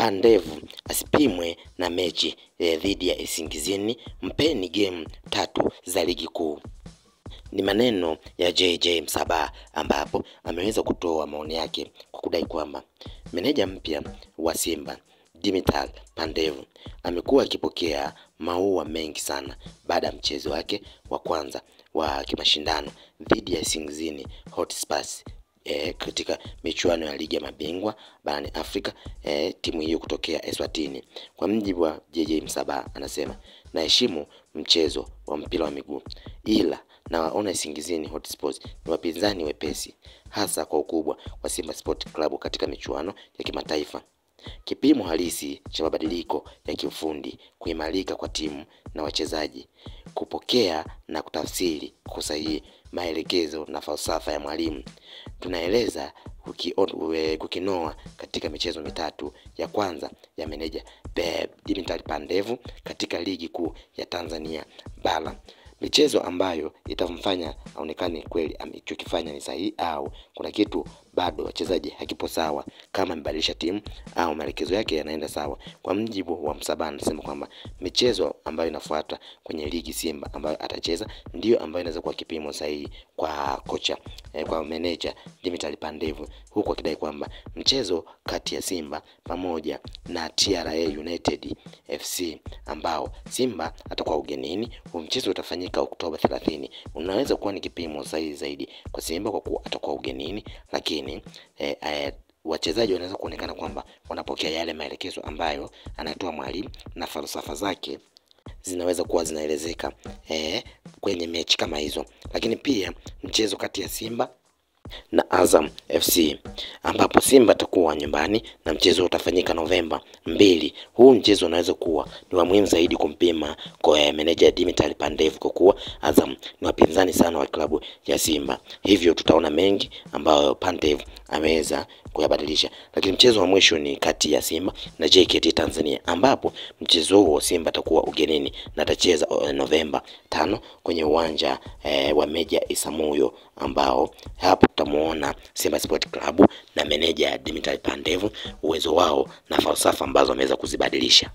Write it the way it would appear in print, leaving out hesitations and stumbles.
Pandevu asipimwe na mechi dhidi ya Isingizini, mpeni game 3 za ligi kuu. Ni maneno ya JJ Msabaha ambapo ameweza kutoa maoni yake kwa kudai kwamba meneja mpya wa Simba Dimitar Pandevu amekuwa akipokea maua mengi sana baada ya mchezo wake wa kwanza wa kimashindano dhidi ya Isingizini Hotspurs katika michuano ya ligi ya mabingwa barani Afrika, timu hiyo kutokea Eswatini. Kwa mjibu wa JJ Msabaha, anasema naheshimu mchezo wa mpira wa miguu, ila na waona Isingizini Hotspurs ni wapinzani wepesi, hasa kwa ukubwa wa Simba Sport Club katika michuano ya kimataifa. Kipimo halisi cha mabadiliko ya kiufundi, kuimarika kwa timu na wachezaji, kupokea na kutafsiri kwa usahihi maelekezo na falsafa ya mwalimu. Tunaeleza kukinoa katika michezo mitatu ya kwanza ya meneja Dimitar Pandevu katika ligi kuu ya Tanzania bara, michezo ambayo itamfanya aonekane kweli alichokifanya ni sahihi au kuna kitu bado wachezaji hakipo sawa, kama mbadilisha timu au maelekezo yake yanaenda sawa. Kwa mjibu wa Msabaha, anasema kwamba michezo ambayo inafuata kwenye ligi Simba ambayo atacheza ndio ambayo inaweza kuwa kipimo sahihi kwa kocha kwa meneja Dimitar Pandevu, huku akidai kwamba mchezo kati ya Simba pamoja na TRA United FC ambao Simba atakuwa ugenini, huu mchezo utafanyika Oktoba 30, unaweza kuwa ni kipimo sahihi zaidi kwa Simba kwa kuwa atakuwa ugenini, lakini wachezaji wanaweza kuonekana kwamba wanapokea yale maelekezo ambayo anatoa mwalimu na falsafa zake zinaweza kuwa zinaelezeka kwenye mechi kama hizo. Lakini pia mchezo kati ya Simba na Azam FC ambapo Simba atakuwa nyumbani na mchezo utafanyika Novemba 2. Huu mchezo unaweza kuwa ni wa muhimu zaidi kumpima kwa meneja Dimitar Pandevu kwa kuwa Azam ni wapinzani sana wa klabu ya Simba. Hivyo tutaona mengi ambayo Pandevu ameweza kuyabadilisha. Lakini mchezo wa mwisho ni kati ya Simba na JKT Tanzania ambapo mchezo huo Simba atakuwa ugenini na atacheza Novemba 5 kwenye uwanja wa Meja Isamuhyo, ambao hapo tutamuona Simba Sport Club na meneja Dimitar Pandevu uwezo wao na falsafa ambazo wameweza kuzibadilisha.